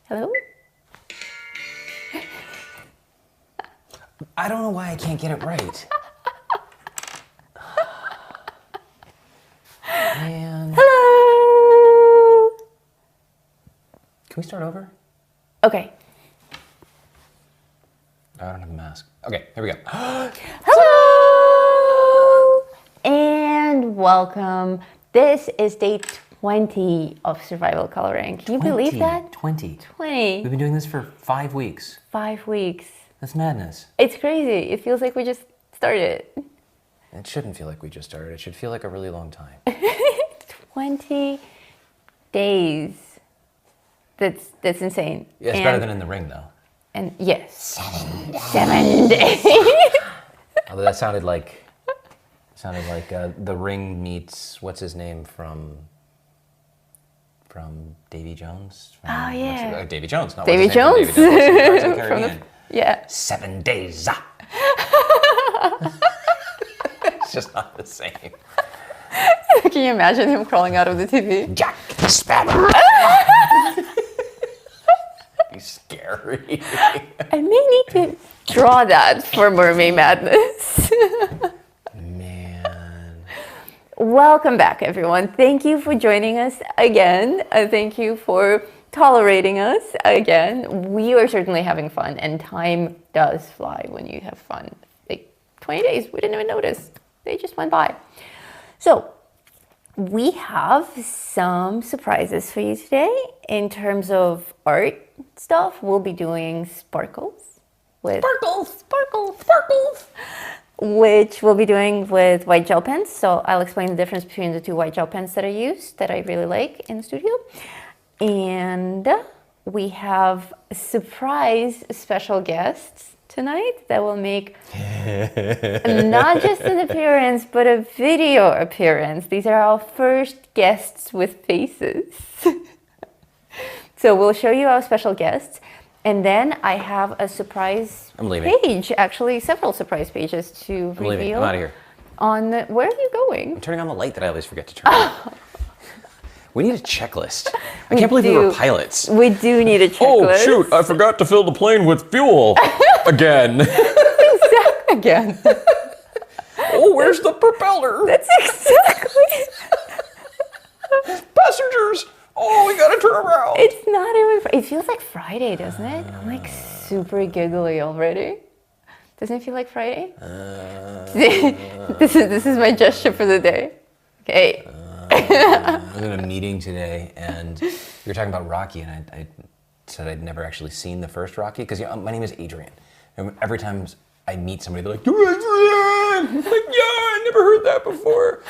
Hello? I don't know why I can't get it right. Man. Hello! Can we start over? Okay. I don't have a mask. Okay, here we go. Hello! And welcome. This is day 20 of survival coloring. Can you believe that? 20. 20. We've been doing this for 5 weeks. 5 weeks. That's madness. It's crazy. It feels like we just started. It shouldn't feel like we just started. It should feel like a really long time. 20 days. That's insane. Yeah, it's better than in the ring, though. And yes, 7 days. Although that sounded like the ring meets what's his name from Davy Jones. Oh yeah, Davy Jones, not Davy Jones. From Pirates of the Caribbean. Yeah. 7 days. It's just not the same. Can you imagine him crawling out of the TV? Jack Sparrow. He's scary. I may need to draw that for Mermaid Madness. Man. Welcome back, everyone. Thank you for joining us again. Thank you for tolerating us again. We are certainly having fun, and time does fly when you have fun. Like 20 days, we didn't even notice. They just went by. So, we have some surprises for you today in terms of art stuff. We'll be doing sparkles, which we'll be doing with white gel pens. So I'll explain the difference between the two white gel pens that I use that I really like in the studio. And we have surprise special guests tonight that will make not just an appearance, but a video appearance. These are our first guests with faces. So we'll show you our special guests. And then I have a surprise page, actually several surprise pages to reveal. I'm leaving. I'm out of here. Where are you going? I'm turning on the light that I always forget to turn on. We need a checklist. I can't believe we were pilots. We do need a checklist. Oh, shoot, I forgot to fill the plane with fuel again. Again. Oh, where's the propeller? That's exactly. Passengers. Oh, we gotta turn around. It's not even, it feels like Friday, doesn't it? I'm like super giggly already. Doesn't it feel like Friday? This is my gesture for the day. Okay. I was in a meeting today, and we were talking about Rocky, and I said I'd never actually seen the first Rocky, because my name is Adrian. And every time I meet somebody, they're like, "You're Adrian!" I'm like, yeah, I never heard that before.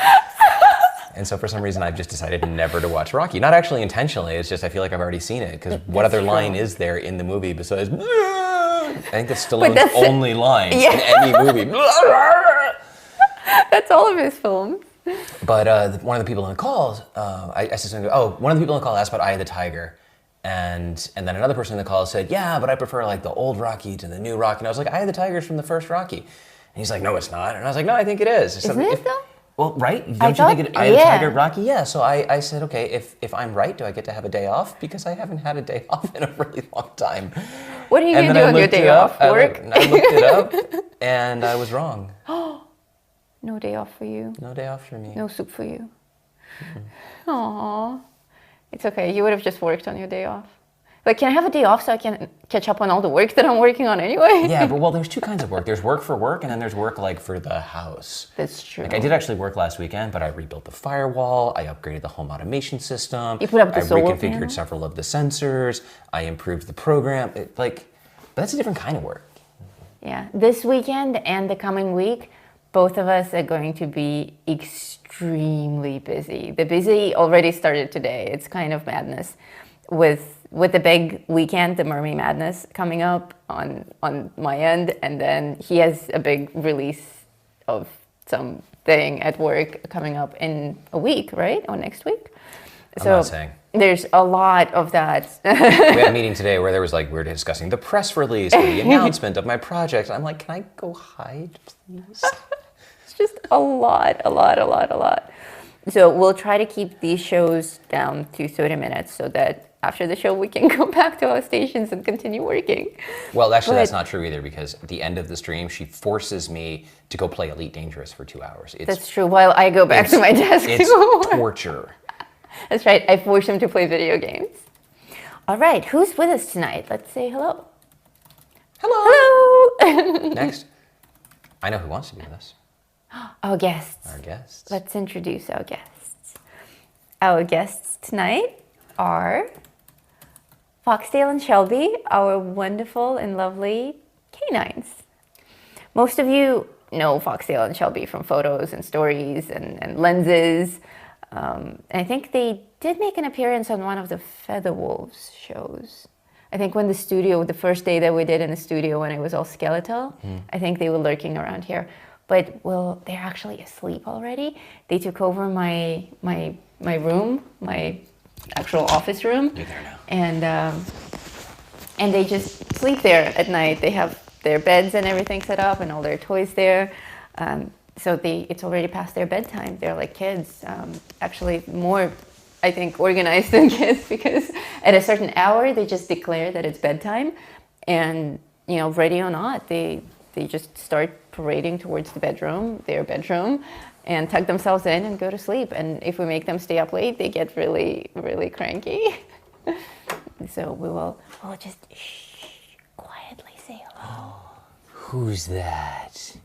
And so for some reason, I've just decided never to watch Rocky. Not actually intentionally, it's just I feel like I've already seen it, because what other line is there in the movie besides, I think that's Stallone's only line in any movie. That's all of his films. But one of the people on the call, I said something, one of the people on the call asked about Eye of the Tiger. And then another person on the call said, yeah, but I prefer like the old Rocky to the new Rocky. And I was like, Eye of the Tiger's from the first Rocky. And he's like, no, it's not. And I was like, no, I think it is. Isn't it though? Well, right? Don't you think Eye of the Tiger, Rocky? Yeah. So I said, okay, if I'm right, do I get to have a day off? Because I haven't had a day off in a really long time. What are you going to do on your day off? Work? I looked it up, and I was wrong. No day off for you. No day off for me. No soup for you. Aww. It's okay. You would have just worked on your day off. Like, can I have a day off so I can catch up on all the work that I'm working on anyway? Yeah, but there's two kinds of work. There's work for work, and then there's work like for the house. That's true. Like I did actually work last weekend, but I rebuilt the firewall, I upgraded the home automation system. You put up the solar reconfigured panel? several of the sensors. I improved the program. But that's a different kind of work. Yeah, this weekend and the coming week, both of us are going to be extremely busy. The busy already started today. It's kind of madness with the big weekend, the Mermaid Madness coming up on my end, and then he has a big release of something at work coming up in a week, right? Or next week. I'm not saying. There's a lot of that. We had a meeting today where there was we were discussing the press release or the announcement of my project. I'm like, can I go hide, please? It's just a lot. So we'll try to keep these shows down to 30 minutes so that after the show, we can go back to our stations and continue working. Well, actually, that's But- not true either, because at the end of the stream, she forces me to go play Elite Dangerous for 2 hours. That's true. While I go back to my desk It's to work. torture. That's right. I force him to play video games. All right. Who's with us tonight? Let's say hello. Hello. Next, I know who wants to be with us. Our guests. Our guests. Let's introduce our guests. Our guests tonight are Foxdale and Shelby, our wonderful and lovely canines. Most of you know Foxdale and Shelby from photos and stories and lenses. And I think they did make an appearance on one of the Feather Wolves shows. I think when the first day that we did in the studio when it was all skeletal, I think they were lurking around here. But well, they're actually asleep already. They took over my room, my actual office room. You're there now. And they just sleep there at night. They have their beds and everything set up and all their toys there. So it's already past their bedtime. They're like kids, actually more, I think, organized than kids, because at a certain hour they just declare that it's bedtime, and ready or not, they just start parading towards their bedroom, and tuck themselves in and go to sleep. And if we make them stay up late, they get really, really cranky. So we'll just quietly say hello. Who's that?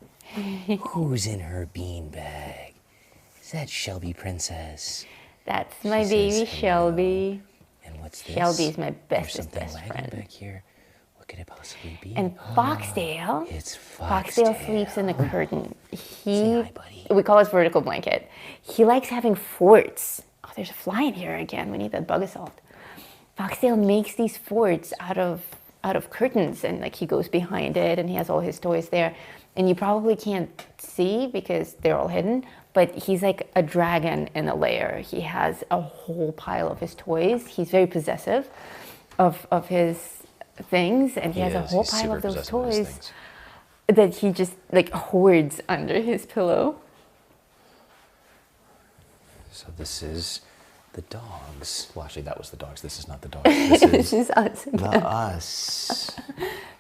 Who's in her beanbag? Is that Shelby Princess? That's my She baby says hello. Shelby. And what's this? Shelby's my There's bestest something best wagging friend. back here. What could it possibly be? And Foxdale. It's Foxdale Foxdale. sleeps in the curtain. Say hi, buddy. We call his vertical blanket. He likes having forts. Oh, there's a fly in here again. We need that bug assault. Foxdale makes these forts out of curtains, and like he goes behind it, and he has all his toys there. And you probably can't see because they're all hidden, but he's like a dragon in a lair. He has a whole pile of his toys. He's very possessive of his things, and he has a whole He's pile super of those possessive of his toys things. that he just like hoards under his pillow. So this is the dogs. Well, actually, that was the dogs. This is not the dogs. This This is is us the again. us.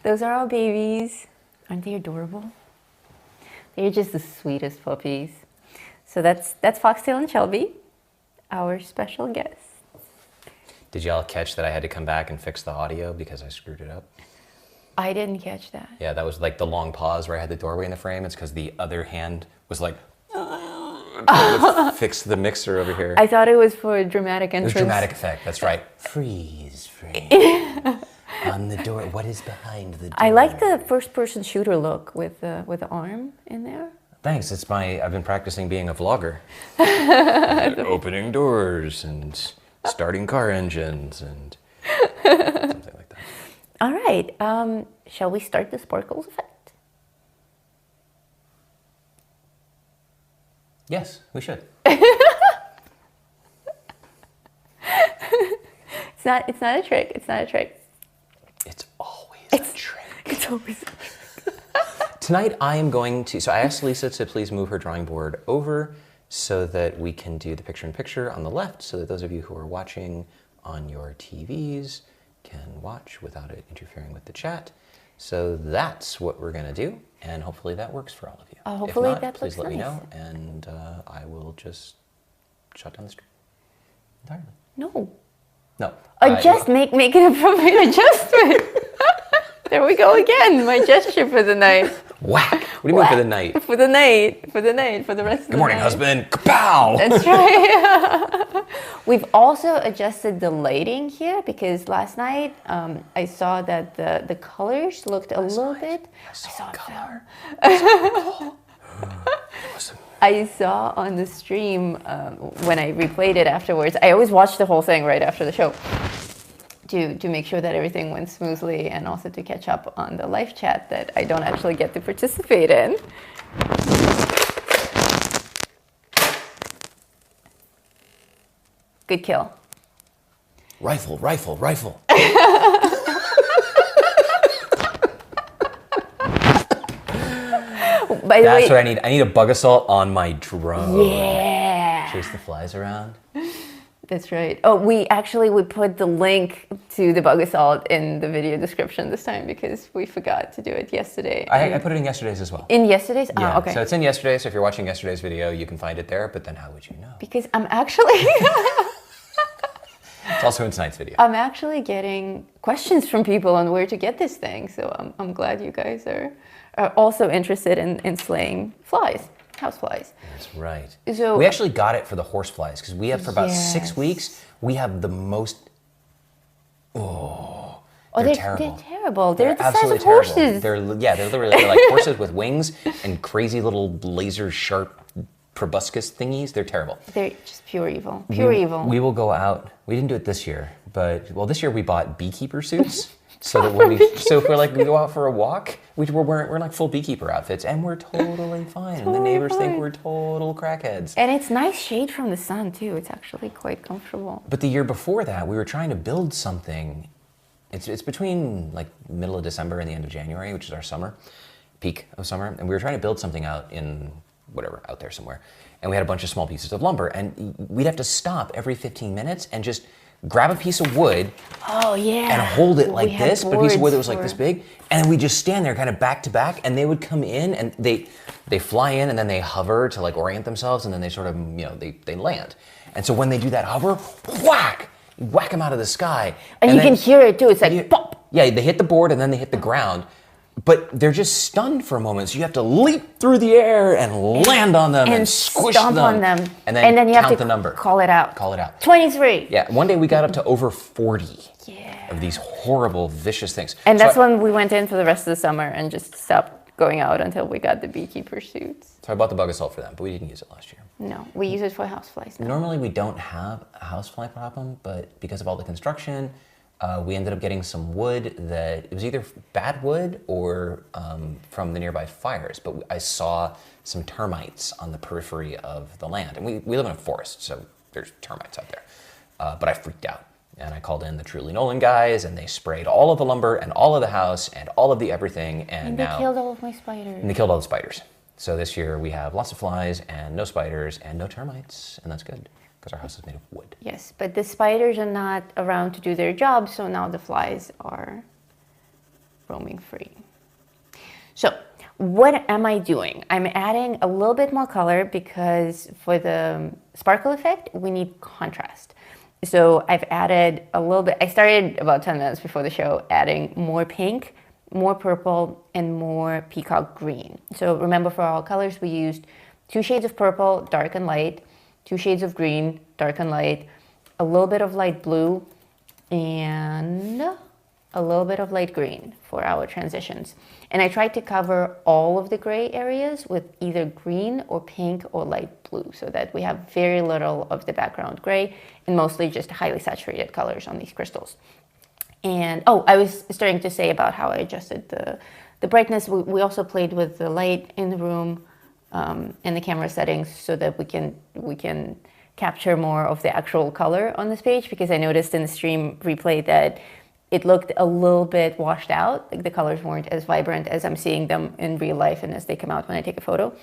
Those are our babies. Aren't they adorable? They're just the sweetest puppies. So that's Foxtail and Shelby, our special guests. Did y'all catch that I had to come back and fix the audio because I screwed it up? I didn't catch that. Yeah, that was like the long pause where I had the doorway in the frame. It's because the other hand was like, fix the mixer over here. I thought it was for a dramatic It entrance. was dramatic effect, that's right. Freeze frame. On the door, what is behind the door? I like the first-person shooter look with the arm in there. Thanks, I've been practicing being a vlogger. Opening doors and starting car engines and something like that. All right, shall we start the sparkles effect? Yes, we should. It's not a trick. It's not a trick. It's always a trick. It's always. Tonight I am going to, so I asked Lisa to please move her drawing board over so that we can do the picture-in-picture on the left, so that those of you who are watching on your TVs can watch without it interfering with the chat. So that's what we're gonna do, and hopefully that works for all of you. Hopefully if not, that please looks let me nice. know, and I will just shut down the stream entirely. No. No. Make an appropriate adjustment. There we go again. My gesture for the night. Whack! What do you mean for the night? For the night. For the night. For the rest of the Good morning, night. husband. Kapow! That's right. We've also adjusted the lighting here because last night I saw that the colors looked a little bit. I saw color. I saw on the stream when I replayed it afterwards. I always watch the whole thing right after the show to make sure that everything went smoothly, and also to catch up on the live chat that I don't actually get to participate in. Good kill. Rifle, rifle, rifle. By the way, That's what I need. I need a bug assault on my drone. yeah. Chase the flies around. That's right. Oh, we put the link to the bug assault in the video description this time because we forgot to do it yesterday. I put it in yesterday's as well. In yesterday's? Yeah. Oh, okay. So it's in yesterday's. So if you're watching yesterday's video, you can find it there. But then how would you know? Because I'm actually It's also in tonight's video. I'm actually getting questions from people on where to get this thing. So I'm glad you guys are also interested in slaying flies. Houseflies. That's right. So we actually got it for the horseflies because we have for about 6 Yes. weeks. We have the most. Oh, Oh, they're terrible. They're terrible. They're the size absolutely of terrible. horses. They're literally they're like horses with wings and crazy little laser sharp proboscis thingies. They're terrible. They're just pure evil. Pure evil. We will go out. We didn't do it this year, but this year we bought beekeeper suits. So that when if we go out for a walk, we're wearing like full beekeeper outfits, and we're totally fine. And the neighbors think we're total crackheads. And it's nice shade from the sun too. It's actually quite comfortable. But the year before that, we were trying to build something. It's between like middle of December and the end of January, which is our summer, peak of summer, and we were trying to build something out in whatever, out there somewhere. And we had a bunch of small pieces of lumber, and we'd have to stop every 15 minutes and just grab a piece of wood Oh yeah. and hold it like We had this, but a piece of wood that was like boards this big, and we just stand there kind of back to back, and they would come in and they fly in and then they hover to like orient themselves, and then they sort of, they land. And so when they do that hover, whack, you whack them out of the sky. And you then- can hear it too. It's like pop. Yeah, they hit the board and then they hit the ground. But they're just stunned for a moment, so you have to leap through the air and land on them and squish stomp them. on them. And then you count have to the number. Call it out. Call it out. 23. Yeah, one day we got up to over 40 Yeah. of these horrible, vicious things. And So that's I- when we went in for the rest of the summer and just stopped going out until we got the beekeeper suits. So I bought the bug assault for them, but we didn't use it last year. No, we use it for houseflies now. Normally we don't have a housefly problem, but because of all the construction, we ended up getting some wood that, it was either bad wood or from the nearby fires, but I saw some termites on the periphery of the land. And we live in a forest, so there's termites out there. But I freaked out, and I called in the Truly Nolan guys, and they sprayed all of the lumber and all of the house and all of the everything, And they killed all of my spiders. and they killed all the spiders. So this year we have lots of flies and no spiders and no termites, and that's good because our house is made of wood. Yes, but the spiders are not around to do their job, so now the flies are roaming free. So, what am I doing? I'm adding a little bit more color because for the sparkle effect, we need contrast. So I've added a little bit, I started about 10 minutes before the show adding more pink, more purple, and more peacock green. So remember, for all colors, we used 2 shades of purple, dark and light, 2 shades of green, dark and light, a little bit of light blue, and a little bit of light green for our transitions. And I tried to cover all of the gray areas with either green or pink or light blue so that we have very little of the background gray and mostly just highly saturated colors on these crystals. And I was starting to say about how I adjusted the brightness. We also played with the light in the room and the camera settings so that we can capture more of the actual color on this page, because I noticed in the stream replay that it looked a little bit washed out. Like the colors weren't as vibrant as I'm seeing them in real life and as they come out when I take a photo.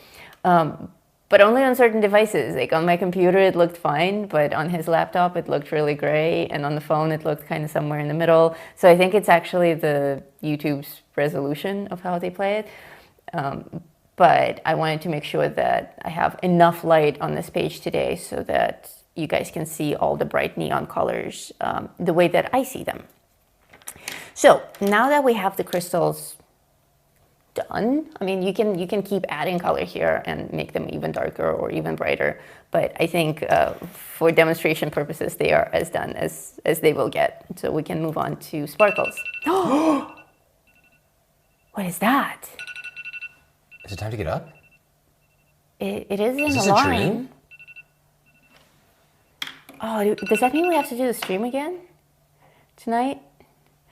But only on certain devices. Like on my computer, it looked fine, but on his laptop, it looked really gray, and on the phone, it looked kind of somewhere in the middle. So I think it's actually the YouTube's resolution of how they play it. But I wanted to make sure that I have enough light on this page today so that you guys can see all the bright neon colors the way that I see them. So now that we have the crystals done, I mean, you can keep adding color here and make them even darker or even brighter. But I think for demonstration purposes, they are as done as they will get. So we can move on to sparkles. What is that? Is it time to get up? It is an alarm. Is this a dream? Oh, does that mean we have to do the stream again tonight?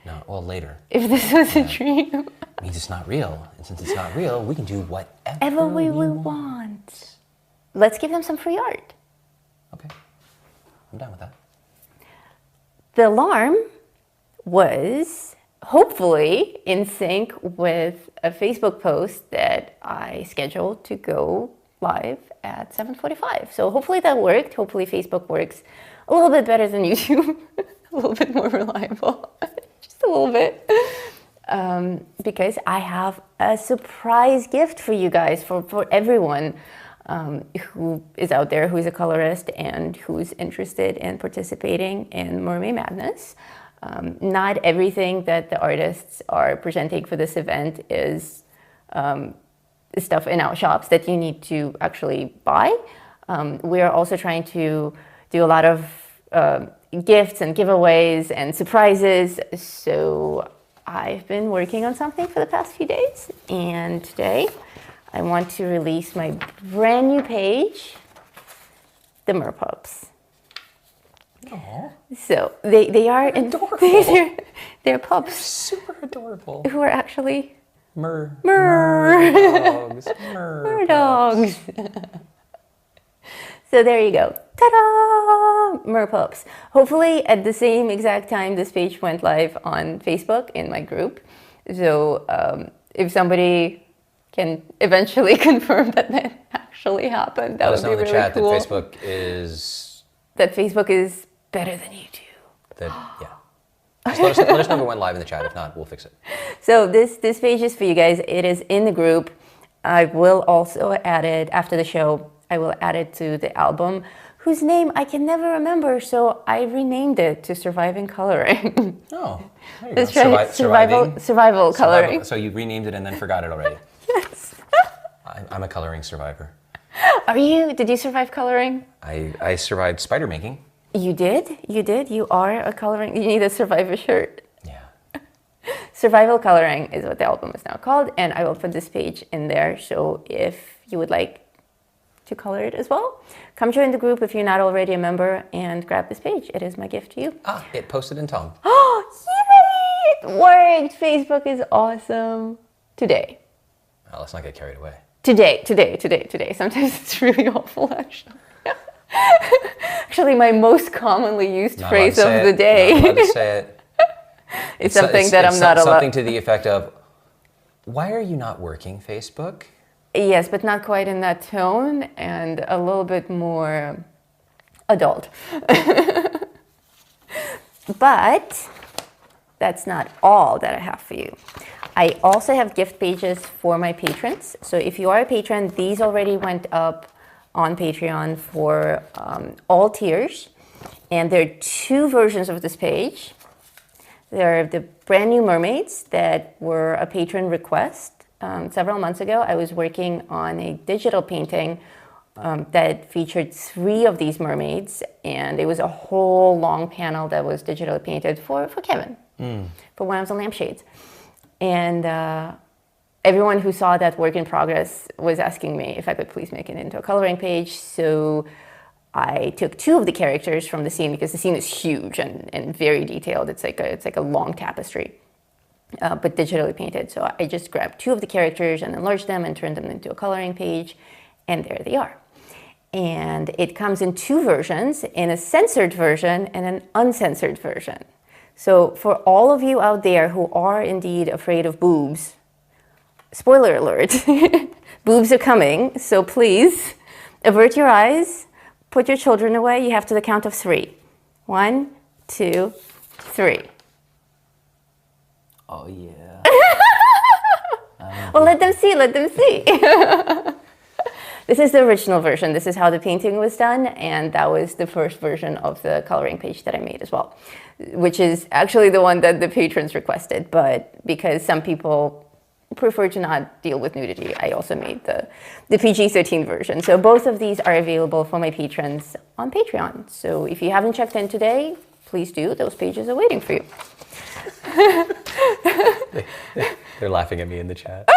No, well, later. If this was a dream. It means it's not real. And since it's not real, we can do whatever Ever we want. Let's give them some free art. Okay. I'm down with that. The alarm was hopefully in sync with a Facebook post that I scheduled to go live at 7:45. So hopefully that worked. Hopefully Facebook works a little bit better than YouTube, a little bit more reliable, just a little bit. Because I have a surprise gift for you guys, for everyone who is out there, who is a colorist and who's interested in participating in Mermaid Madness. Not everything that the artists are presenting for this event is stuff in our shops that you need to actually buy. We are also trying to do a lot of gifts and giveaways and surprises. So I've been working on something for the past few days, and today I want to release my brand new page, the Merpups. Aww. So they are adorable. They're pups. Super adorable. Who are actually Mer dogs. Mer dogs. So there you go. Ta-da! Merpups. Hopefully at the same exact time this page went live on Facebook in my group. So if somebody can eventually confirm that actually happened, that would be really cool. That Facebook is... That Facebook is better than YouTube. Yeah. Just let us know if it went live in the chat. If not, we'll fix it. So this page is for you guys. It is in the group. I will also add it after the show. I will add it to the album, whose name I can never remember, so I renamed it to Surviving Coloring. Oh, there you That's go. right. Survival Coloring. So you renamed it and then forgot it already. Yes. I'm a coloring survivor. Are you? Did you survive coloring? I survived spider making. You did? You did? You are a coloring... You need a survivor shirt. Yeah. Survival Coloring is what the album is now called, and I will put this page in there, so if you would like to color it as well, come join the group if you're not already a member and grab this page. It is my gift to you. It posted in Tom. Oh, yay! It worked! Facebook is awesome. Today. Oh, let's not get carried away. Today. Sometimes it's really awful, actually. Actually, my most commonly used phrase of the day. Not allowed to say it. It's something that I'm not allowed. Something to the effect of, why are you not working, Facebook? Yes, but not quite in that tone, and a little bit more adult. But that's not all that I have for you. I also have gift pages for my patrons. So if you are a patron, these already went up on Patreon for all tiers. And there are two versions of this page. There are the brand new mermaids that were a patron request. Several months ago, I was working on a digital painting that featured 3 of these mermaids, and it was a whole long panel that was digitally painted for Kevin, for one of the lampshades. And everyone who saw that work in progress was asking me if I could please make it into a coloring page. So I took 2 of the characters from the scene, because the scene is huge and very detailed. It's like a long tapestry. But digitally painted. So I just grabbed 2 of the characters and enlarged them and turned them into a coloring page, and there they are. And it comes in 2 versions, in a censored version and an uncensored version. So for all of you out there who are indeed afraid of boobs, spoiler alert, boobs are coming, so please avert your eyes, put your children away. You have to the count of 3. 1, 2, 3. Oh, yeah. Well, let them see. This is the original version. This is how the painting was done, and that was the first version of the coloring page that I made as well, which is actually the one that the patrons requested, but because some people prefer to not deal with nudity, I also made the PG-13 version. So both of these are available for my patrons on Patreon. So if you haven't checked in today, please do. Those pages are waiting for you. They're laughing at me in the chat.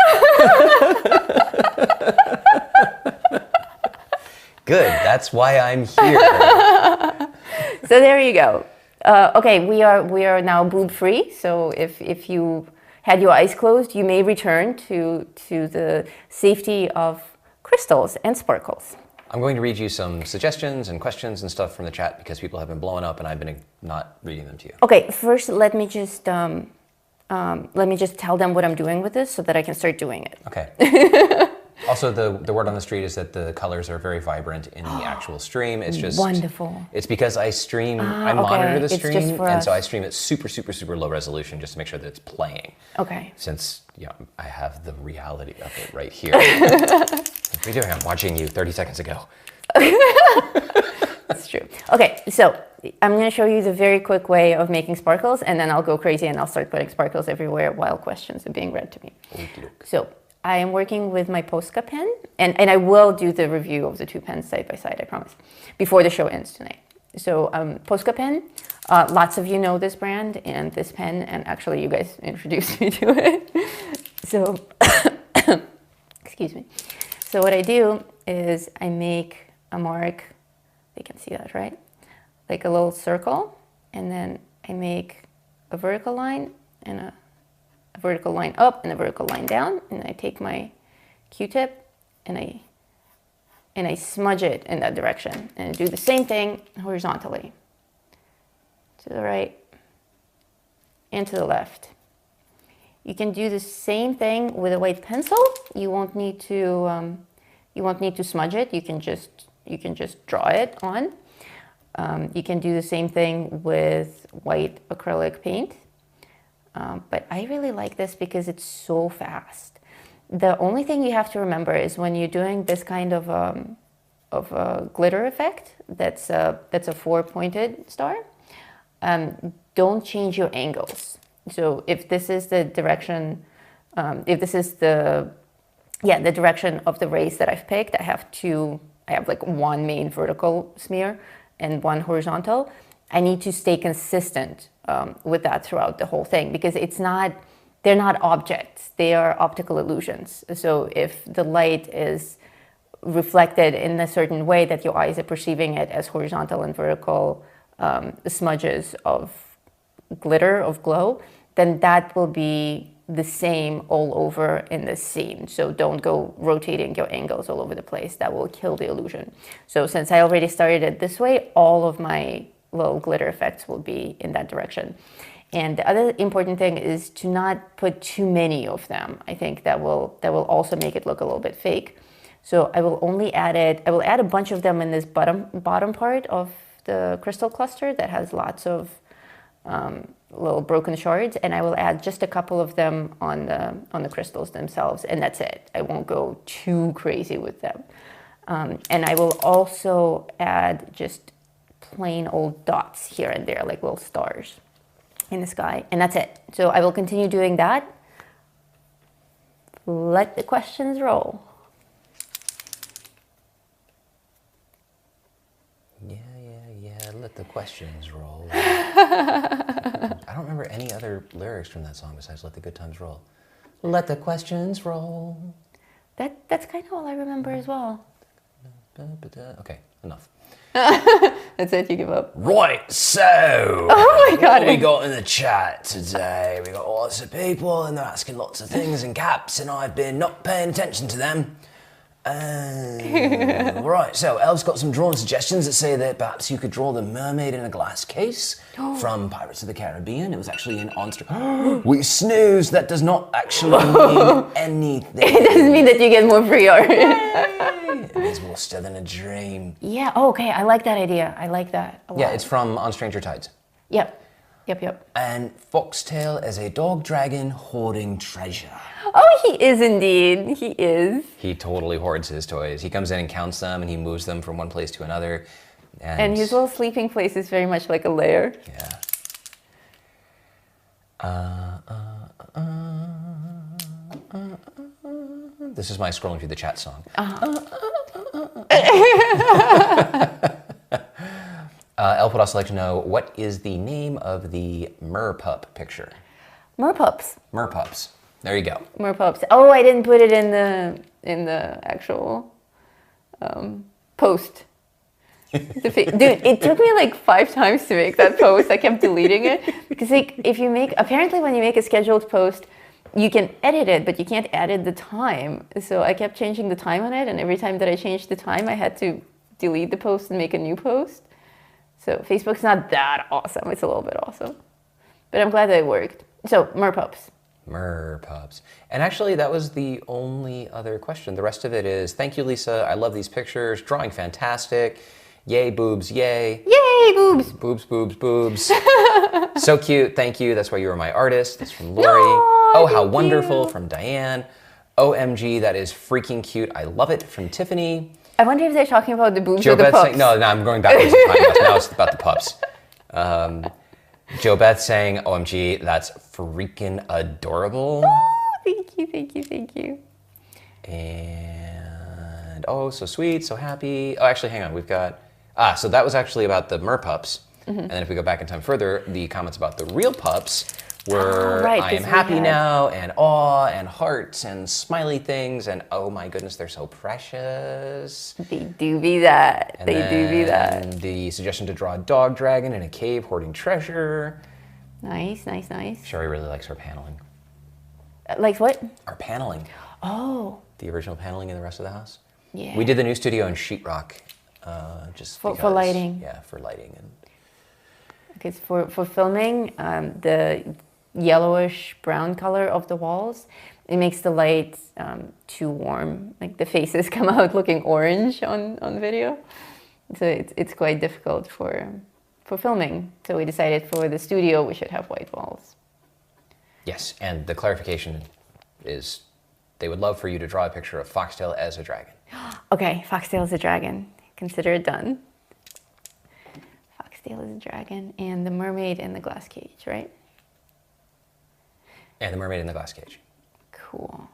Good, that's why I'm here. So there you go. Okay, we are now boob free. So if you had your eyes closed, you may return to the safety of crystals and sparkles. I'm going to read you some suggestions and questions and stuff from the chat, because people have been blowing up and I've been not reading them to you. Okay, first let me just tell them what I'm doing with this so that I can start doing it. Okay. Also, the word on the street is that the colors are very vibrant in the actual stream. It's just wonderful. It's because I stream, I okay. monitor the It's stream, just for and us. so I stream at super, super, super low resolution just to make sure that it's playing. Okay. Since I have the reality of it right here. What are you doing? I'm watching you 30 seconds ago. That's true. Okay, so I'm going to show you the very quick way of making sparkles, and then I'll go crazy and I'll start putting sparkles everywhere while questions are being read to me. Okey-doke. So I am working with my Posca pen, and I will do the review of the two pens side by side, I promise, before the show ends tonight. So Posca pen, lots of you know this brand and this pen, and actually you guys introduced me to it. So, excuse me. So what I do is I make a mark, you can see that, right? Like a little circle, and then I make a vertical line and a vertical line up and a vertical line down, and I take my Q-tip and I smudge it in that direction, and I do the same thing horizontally, to the right and to the left. You can do the same thing with a white pencil. You won't need to smudge it. You can just draw it on. You can do the same thing with white acrylic paint. But I really like this because it's so fast. The only thing you have to remember is when you're doing this kind of a glitter effect, that's a 4-pointed star, don't change your angles. So if this is the direction, if this is the direction of the rays that I've picked, I have like one main vertical smear and one horizontal. I need to stay consistent with that throughout the whole thing, because they're not objects, they are optical illusions. So if the light is reflected in a certain way that your eyes are perceiving it as horizontal and vertical smudges of glitter, of glow, then that will be the same all over in the scene. So don't go rotating your angles all over the place. That will kill the illusion. So since I already started it this way, all of my little glitter effects will be in that direction. And the other important thing is to not put too many of them. I think that will also make it look a little bit fake. So I will only add a bunch of them in this bottom part of the crystal cluster that has lots of little broken shards, and I will add just a couple of them on the crystals themselves, and that's it. I won't go too crazy with them. And I will also add just plain old dots here and there, like little stars in the sky, and that's it. So I will continue doing that. Let the questions roll. Yeah, let the questions roll. I don't remember any other lyrics from that song besides Let the Good Times Roll. Let the questions roll. That's kind of all I remember as well. Okay, enough. That's it, you give up. Right, so oh my God, what we got in the chat today? We got lots of people and they're asking lots of things in caps, and I've been not paying attention to them. Right, so Elf's got some drawing suggestions that say that perhaps you could draw the mermaid in a glass case from Pirates of the Caribbean. It was actually in on. We snooze. That does not actually mean anything. It doesn't mean that you get more free art. It means more still than a dream. Yeah, okay, I like that idea. I like that a lot. Yeah, it's from On Stranger Tides. Yep. And Foxtail is a dog dragon hoarding treasure. Oh, he is indeed. He is. He totally hoards his toys. He comes in and counts them, and he moves them from one place to another. And his little sleeping place is very much like a lair. Yeah. This is my scrolling through the chat song. Elf would also like to know, what is the name of the merpup picture? Merpups. Merpups. There you go. Merpups. Oh, I didn't put it in the actual post. Dude, it took me like 5 times to make that post. I kept deleting it because like apparently when you make a scheduled post, you can edit it, but you can't edit the time. So I kept changing the time on it, and every time that I changed the time, I had to delete the post and make a new post. So Facebook's not that awesome. It's a little bit awesome. But I'm glad that it worked. So, merpups. Merpups. And actually, that was the only other question. The rest of it is, thank you, Lisa. I love these pictures. Drawing fantastic. Yay, boobs, yay. Yay, boobs. Boobs, boobs, boobs. So cute. Thank you. That's why you were my artist. That's from Lori. Aw, Oh, how thank wonderful you. from Diane. OMG, that is freaking cute. I love it from Tiffany. I wonder if they're talking about the boobs Joe or the Beth pups. saying, no, I'm going backwards in time. Now it's about the pups. Joe Beth saying, OMG, that's freaking adorable. Oh, thank you, thank you, thank you. And, oh, so sweet, so happy. Oh, actually, hang on, we've got, so that was actually about the merpups. And then if we go back in time further, the comments about the real pups were, right, I am 'cause we happy had- now, and awe, and hearts, and smiley things, and oh my goodness, they're so precious. They do be that. And They do be that. then the suggestion to draw a dog dragon in a cave hoarding treasure. Nice, nice, nice. Sherry really likes our paneling. Like what? Our paneling. Oh, The original paneling in the rest of the house. yeah. We did the new studio in sheetrock, just For because, lighting. Yeah, for lighting. And Because for filming, the yellowish brown color of the walls, it makes the light too warm. Like the faces come out looking orange on video. So it's quite difficult for filming. So we decided for the studio we should have white walls. yes, and the clarification is they would love for you to draw a picture of Foxtail as a dragon. Okay, Foxtail is a dragon. Consider it done. Foxtail is a dragon and the mermaid in the glass cage, right? And the mermaid in the glass cage. Cool.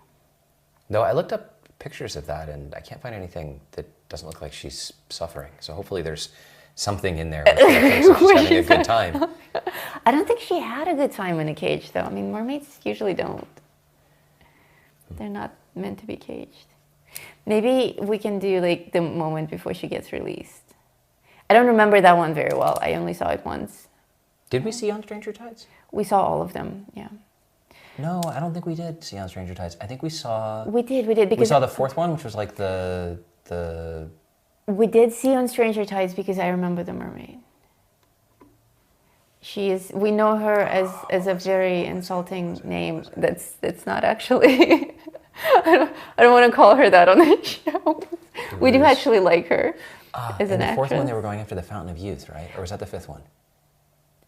Though I looked up pictures of that and I can't find anything that doesn't look like she's suffering. So hopefully there's something in there where she looks like she's having a good time. I don't think she had a good time in a cage, though. I mean, mermaids usually don't. They're not meant to be caged. Maybe we can do like the moment before she gets released. I don't remember that one very well. I only saw it once. Did we see On Stranger Tides? We saw all of them, yeah. No, I don't think we did see On Stranger Tides. I think we saw... We did because We saw the fourth one, which was like the we did see on Stranger Tides because I remember the mermaid. She is. We know her as a very insulting name. That's not actually. I don't want to call her that on the show. We do actually like her as an in the fourth one, actress. they were going after the Fountain of Youth, right? Or was that the fifth one?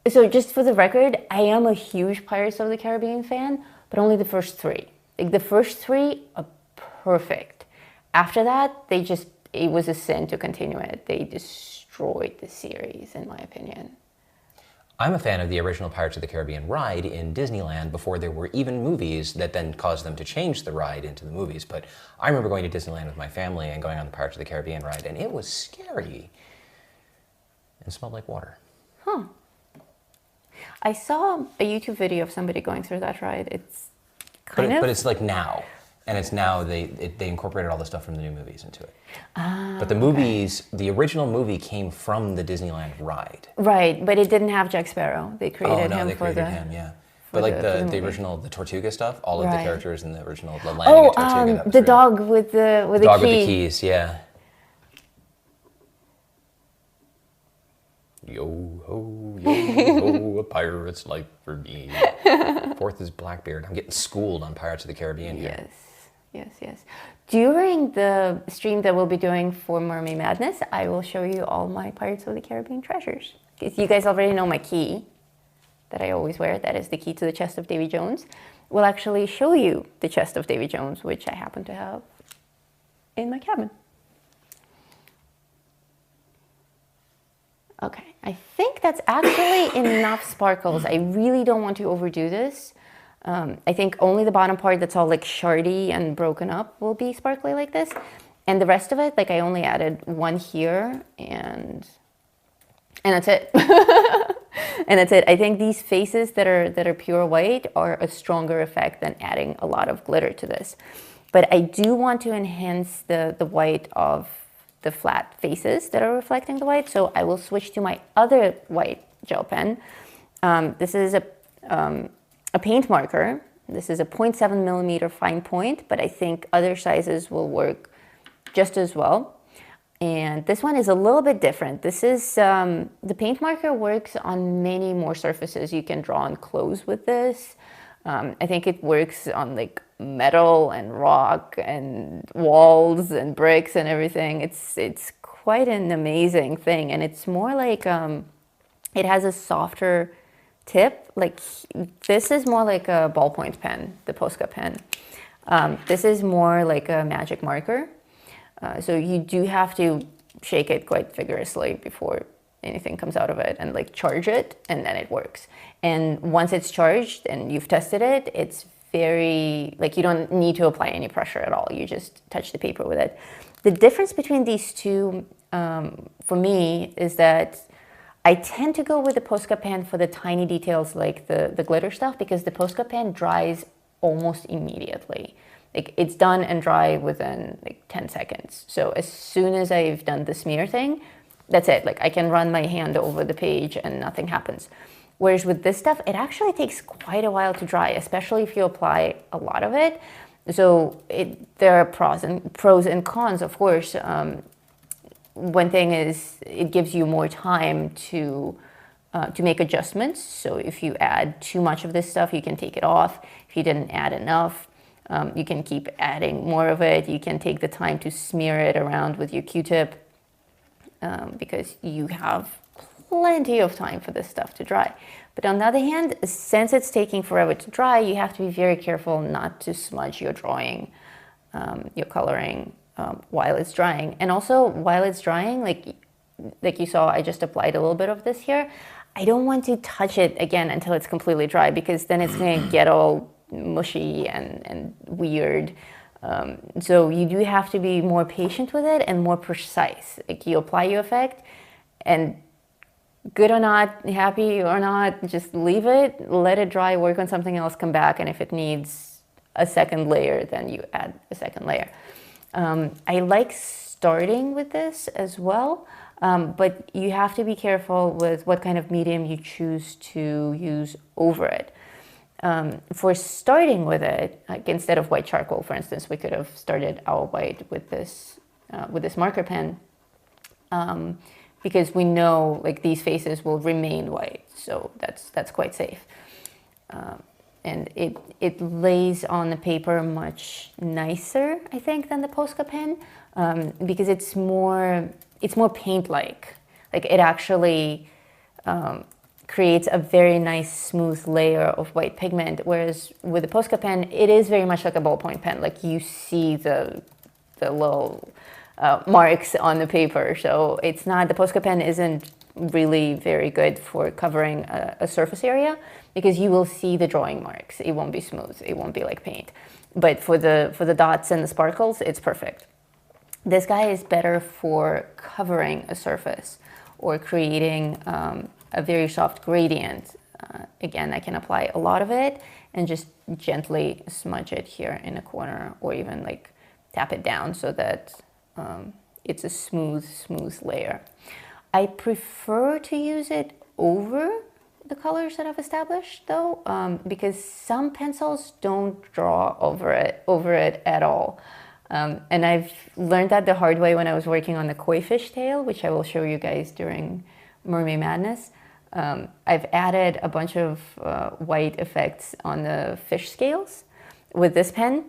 So just for the record, I am a huge Pirates of the Caribbean fan, but only the first three. Like the first three are perfect. After that, it was a sin to continue it. They destroyed the series, in my opinion. I'm a fan of the original Pirates of the Caribbean ride in Disneyland before there were even movies that then caused them to change the ride into the movies. But I remember going to Disneyland with my family and going on the Pirates of the Caribbean ride, and it was scary and smelled like water. Huh. I saw a YouTube video of somebody going through that ride. It's kind of... But it's like now. And it's now they incorporated all the stuff from the new movies into it. But the movies, the original movie came from the Disneyland ride. Right, but it didn't have Jack Sparrow. They created him they for created the... him, yeah. for But like the the movie. original, the Tortuga stuff, all of the Right. characters in the original, the landing at Tortuga, that was the real. dog with the Dog key. with the keys, yeah. Yo ho, a pirate's life for me. Fourth is Blackbeard. I'm getting schooled on Pirates of the Caribbean here. Yes. During the stream that we'll be doing for Mermaid Madness, I will show you all my Pirates of the Caribbean treasures. Because you guys already know my key that I always wear. That is the key to the chest of Davy Jones. We'll actually show you the chest of Davy Jones, which I happen to have in my cabin. Okay, I think that's actually enough sparkles. I really don't want to overdo this. I think only the bottom part that's all like shardy and broken up will be sparkly like this. And the rest of it, like I only added one here and that's it. And that's it. I think these faces that are pure white are a stronger effect than adding a lot of glitter to this. But I do want to enhance the white of the flat faces that are reflecting the white. So I will switch to my other white gel pen. This is a paint marker. This is a 0.7 millimeter fine point, but I think other sizes will work just as well. And this one is a little bit different. This is, the paint marker works on many more surfaces. You can draw on clothes with this. I think it works on like metal and rock and walls and bricks and everything. It's quite an amazing thing, and it's more like it has a softer tip. Like this is more like a ballpoint pen, the Posca pen. This is more like a magic marker. So you do have to shake it quite vigorously before anything comes out of it, and like charge it, and then it works. And once it's charged and you've tested it, it's very, like, you don't need to apply any pressure at all. You just touch the paper with it. The difference between these two, for me, is that I tend to go with the Posca pen for the tiny details, like the glitter stuff, because the Posca pen dries almost immediately. Like it's done and dry within like 10 seconds. So as soon as I've done the smear thing, that's it. Like I can run my hand over the page and nothing happens. Whereas with this stuff, it actually takes quite a while to dry, especially if you apply a lot of it. So there are pros and cons, of course. One thing is it gives you more time to make adjustments. So if you add too much of this stuff, you can take it off. If you didn't add enough, you can keep adding more of it. You can take the time to smear it around with your Q-tip because you have plenty of time for this stuff to dry. But on the other hand, since it's taking forever to dry, you have to be very careful not to smudge your drawing, your coloring while it's drying. And also while it's drying, like you saw, I just applied a little bit of this here. I don't want to touch it again until it's completely dry, because then it's going to get all mushy and weird. So you do have to be more patient with it and more precise. Like you apply your effect, and good or not, happy or not, just leave it, let it dry, work on something else, come back, and if it needs a second layer, then you add a second layer. I like starting with this as well, but you have to be careful with what kind of medium you choose to use over it. For starting with it, like instead of white charcoal, for instance, we could have started our white with this marker pen, because we know like these faces will remain white, so that's quite safe. And it lays on the paper much nicer, I think, than the Posca pen, because it's more paint-like. Like it actually creates a very nice smooth layer of white pigment, whereas with the Posca pen, it is very much like a ballpoint pen. Like you see the little marks on the paper. So it's not, the Posca pen isn't really very good for covering a surface area, because you will see the drawing marks. It won't be smooth. It won't be like paint. But for the dots and the sparkles, it's perfect. This guy is better for covering a surface or creating a very soft gradient. Again, I can apply a lot of it and just gently smudge it here in a corner, or even like tap it down so that it's a smooth layer. I prefer to use it over the colors that I've established, though, because some pencils don't draw over it at all. And I've learned that the hard way when I was working on the koi fish tail, which I will show you guys during Mermaid Madness. I've added a bunch of white effects on the fish scales with this pen,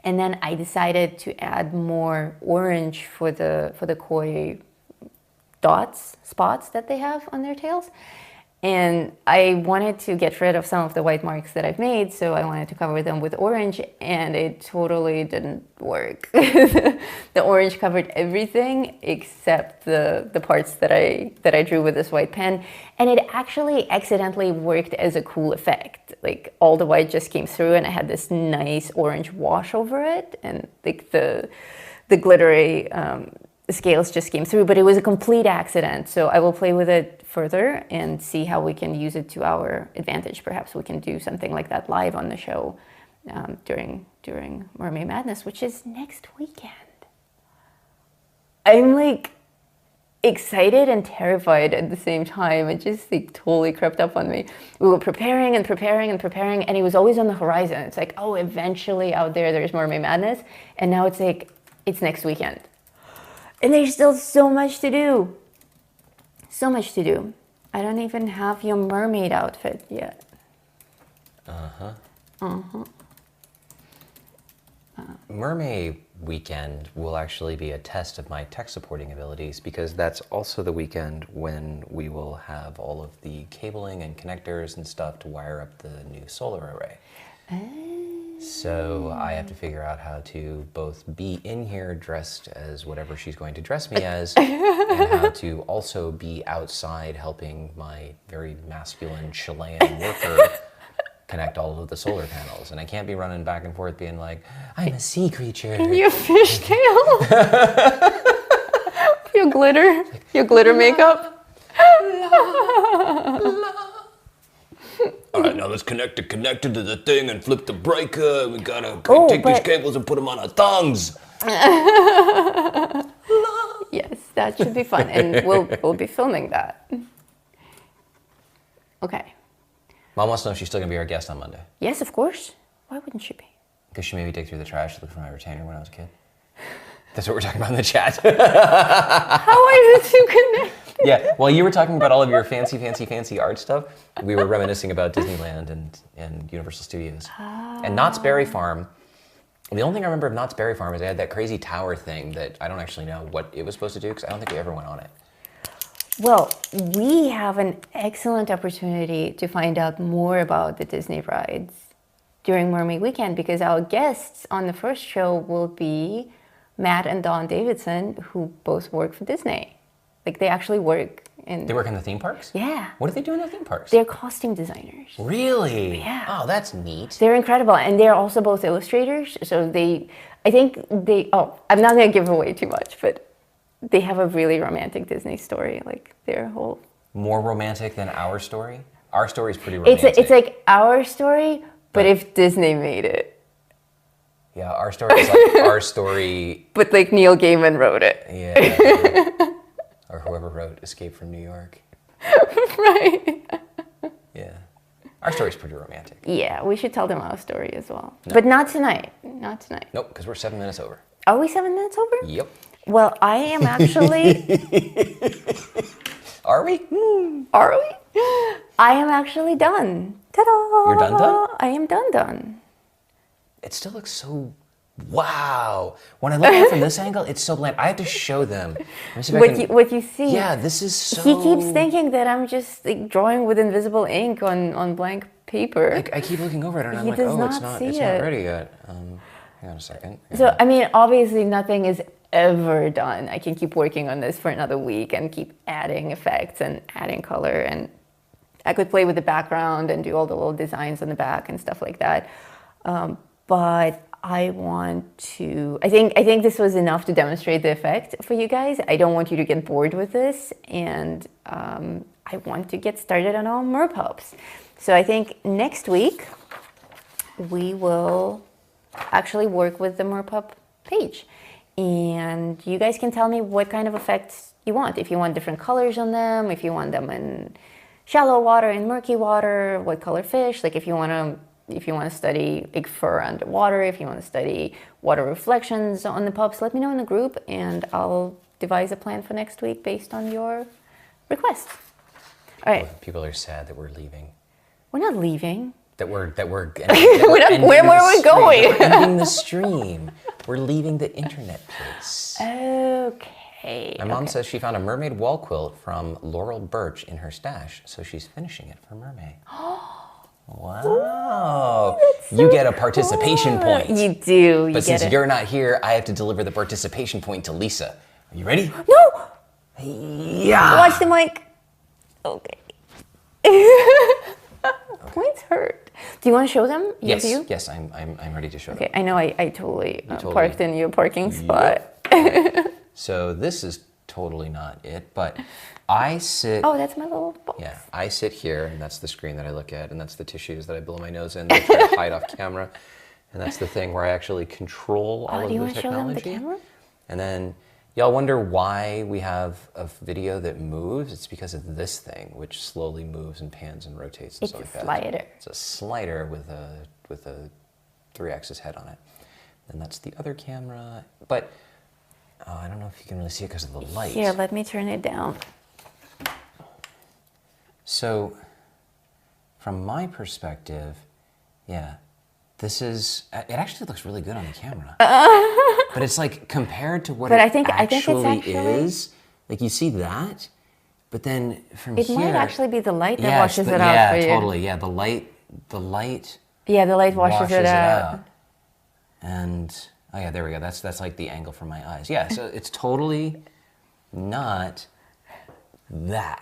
and then I decided to add more orange for the koi spots that they have on their tails. And I wanted to get rid of some of the white marks that I've made, so I wanted to cover them with orange, and it totally didn't work. The orange covered everything except the parts that I drew with this white pen, and it actually accidentally worked as a cool effect. Like all the white just came through, and I had this nice orange wash over it, and like the glittery scales just came through, but it was a complete accident. So I will play with it further and see how we can use it to our advantage. Perhaps we can do something like that live on the show during Mermaid Madness, which is next weekend. I'm like excited and terrified at the same time. It just like totally crept up on me. We were preparing and preparing and preparing, and it was always on the horizon. It's like, oh, eventually out there's Mermaid Madness, and now it's like it's next weekend. And there's still so much to do. So much to do. I don't even have your mermaid outfit yet. Mermaid weekend will actually be a test of my tech supporting abilities because that's also the weekend when we will have all of the cabling and connectors and stuff to wire up the new solar array. So I have to figure out how to both be in here dressed as whatever she's going to dress me as and how to also be outside helping my very masculine Chilean worker connect all of the solar panels. And I can't be running back and forth being like, I'm a sea creature. Your fishtail. Your glitter makeup. All right, now let's connect the connector to the thing and flip the breaker. We gotta take these cables and put them on our tongues. Yes, that should be fun, and we'll be filming that. Okay. Mom wants to know if she's still gonna be our guest on Monday. Yes, of course. Why wouldn't she be? Because she made me dig through the trash to look for my retainer when I was a kid. That's what we're talking about in the chat. How are the two connected? Yeah, while you were talking about all of your fancy art stuff, we were reminiscing about Disneyland and Universal Studios. And Knott's Berry Farm, the only thing I remember of Knott's Berry Farm is they had that crazy tower thing that I don't actually know what it was supposed to do because I don't think we ever went on it. Well, we have an excellent opportunity to find out more about the Disney rides during Mermaid Weekend because our guests on the first show will be Matt and Dawn Davidson, who both work for Disney. Like, they actually work in... They work in the theme parks? Yeah. What do they do in the theme parks? They're costume designers. Really? Yeah. Oh, that's neat. They're incredible. And they're also both illustrators. So I'm not going to give away too much, but they have a really romantic Disney story. Like, their whole... More romantic than our story? Our story's pretty romantic. It's like our story, but if Disney made it. Yeah, our story is like our story. But like Neil Gaiman wrote it. Yeah. Or whoever wrote Escape from New York. Right. Yeah. Our story's pretty romantic. Yeah, we should tell them our story as well. No. But not tonight. Not tonight. Nope, because we're 7 minutes over. Are we 7 minutes over? Yep. Well, I am actually... Are we? Are we? I am actually done. Ta-da! You're done? I am done. It still looks so... Wow. When I look at it from this angle, it's so bland. I have to show them. Let me see if What you see. Yeah, this is so... He keeps thinking that I'm just like, drawing with invisible ink on blank paper. I keep looking over it and I'm He like, does oh, not it's not see it. ready yet. Hang on a second. So, I mean, obviously nothing is ever done. I can keep working on this for another week and keep adding effects and adding color, and I could play with the background and do all the little designs on the back and stuff like that. But I want to, I think this was enough to demonstrate the effect for you guys. I don't want you to get bored with this, and I want to get started on our merpups. So I think next week we will actually work with the merpup page, and you guys can tell me what kind of effects you want. If you want different colors on them, if you want them in shallow water, in murky water, what color fish, like if you want to study big fur underwater, if you want to study water reflections on the pups, let me know in the group and I'll devise a plan for next week based on your requests. All right. People are sad that we're leaving. We're not leaving. Where were we going? We're ending the stream. We're leaving the internet place. Okay. My mom says she found a mermaid wall quilt from Laurel Birch in her stash, so she's finishing it for Mermaid. Wow. You get a participation point. You do. But since you're not here, I have to deliver the participation point to Lisa. Are you ready? No. Yeah. Watch the mic. Okay. Points hurt. Do you want to show them? Yes. Yes, I'm ready to show them. Okay. I know I totally parked in your parking spot. So this is totally not it, but I sit... Oh, that's my little box. Yeah, I sit here, and that's the screen that I look at, and that's the tissues that I blow my nose in that I try to hide off camera, and that's the thing where I actually control all of the technology. Do you want to show them the camera? And then y'all wonder why we have a video that moves. It's because of this thing, which slowly moves and pans and rotates and stuff like that. It's a slider. It's a slider with a 3-axis head on it. And that's the other camera, but I don't know if you can really see it because of the light. Here, let me turn it down. So, from my perspective, Yeah. It actually looks really good on the camera. But it's like compared to what But it I think it's actually is, like you see that, but then from It here. might actually be the light that yeah, washes it out for you. Yeah, totally. Yeah, the light. Yeah, the light washes it out. And, oh yeah, there we go. That's like the angle from my eyes. Yeah, so it's totally not that.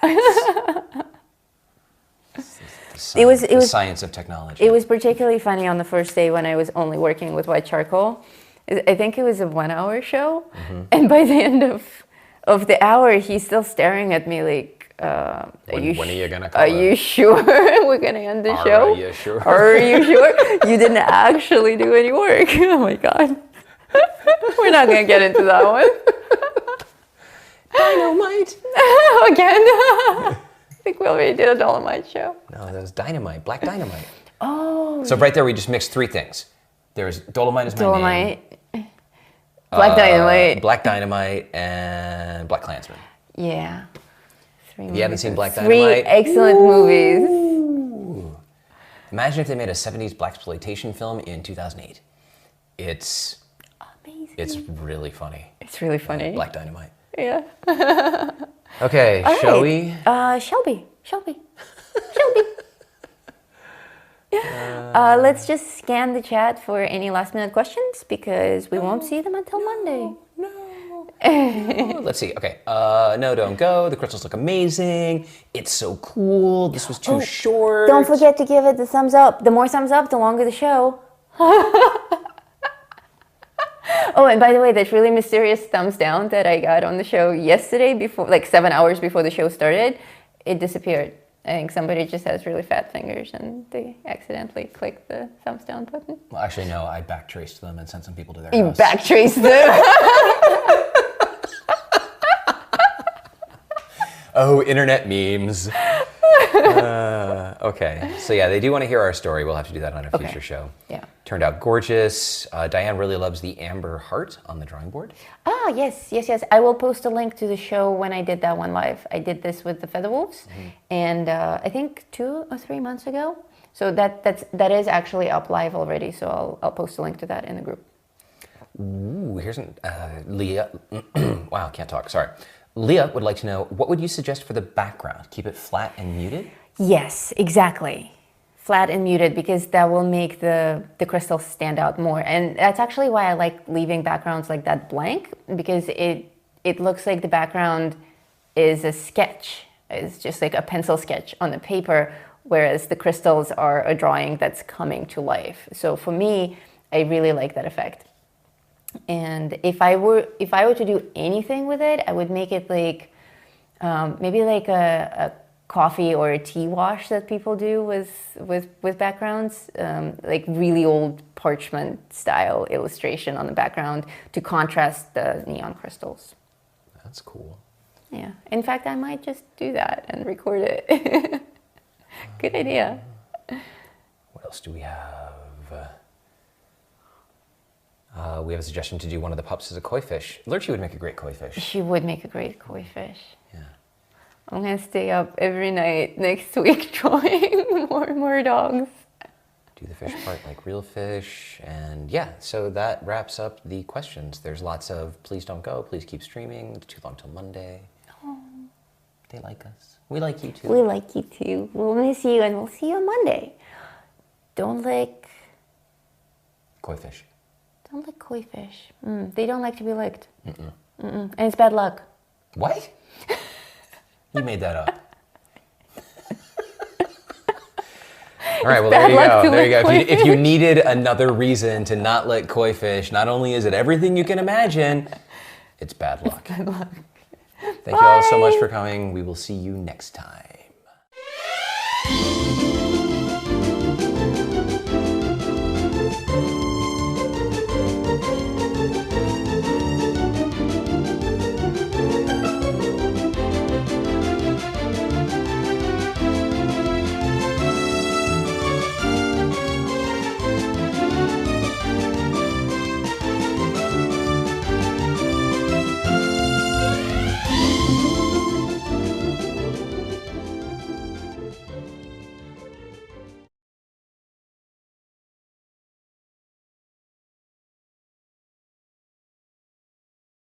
It was the science of technology. It was particularly funny on the first day when I was only working with white charcoal. I think it was a 1 hour show, and by the end of the hour, he's still staring at me like, when are you gonna call Are you sure we're gonna end the show? Are you sure? Are you sure? You didn't actually do any work. Oh my God. We're not gonna get into that one. Dynamite! Again. I think we already did a Dolomite show. No, that was dynamite, black dynamite. Oh. So right there, we just mixed three things. There's Dolomite is my name. Dolomite. Black Dynamite. Black Dynamite and Black Klansman. Yeah. You haven't seen Black Three Dynamite? excellent movies. Ooh. Imagine if they made a 70s blaxploitation film in 2008. It's Amazing. It's really funny. It's really funny. Black Dynamite. Yeah. Okay, All shall right. we? Shelby. Let's just scan the chat for any last minute questions because we won't see them until Monday. No. Let's see. Okay. No, don't go. The crystals look amazing. It's so cool. This was too short. Don't forget to give it the thumbs up. The more thumbs up, the longer the show. Oh, and by the way, that really mysterious thumbs down that I got on the show yesterday, before, like 7 hours before the show started, it disappeared. I think somebody just has really fat fingers and they accidentally clicked the thumbs down button. Well, actually, no. I backtraced them and sent some people to their You house. backtraced them. Oh, internet memes. Okay. So yeah, they do want to hear our story. We'll have to do that on a future show. Yeah. Turned out gorgeous. Diane really loves the amber heart on the drawing board. Ah, yes. I will post a link to the show when I did that one live. I did this with the Featherwolves, and I think 2 or 3 months ago. So that is actually up live already. So I'll post a link to that in the group. Ooh, here's Leah. Wow, can't talk. Sorry. Leah would like to know, what would you suggest for the background? Keep it flat and muted? Yes, exactly. Flat and muted, because that will make the crystals stand out more. And that's actually why I like leaving backgrounds like that blank, because it looks like the background is a sketch. It's just like a pencil sketch on the paper, whereas the crystals are a drawing that's coming to life. So for me, I really like that effect. And if I were to do anything with it, I would make it like maybe like a coffee or a tea wash that people do with backgrounds, like really old parchment style illustration on the background to contrast the neon crystals. That's cool. Yeah. In fact, I might just do that and record it. Good idea. What else do we have? We have a suggestion to do one of the pups as a koi fish. Lurchie would make a great koi fish. She would make a great koi fish. Yeah. I'm gonna stay up every night next week drawing more and more dogs. Do the fish part like real fish. And yeah, so that wraps up the questions. There's lots of please don't go, please keep streaming, it's too long till Monday. Oh. They like us. We like you too. We like you too. We'll miss you and we'll see you on Monday. Don't lick Koi fish. Don't lick koi fish. They don't like to be licked. And it's bad luck. What? You made that up. All right, well, there you go. There you go. If you needed another reason to not lick koi fish, not only is it everything you can imagine, it's bad luck. Bad luck. Thank you all so much for coming. We will see you next time.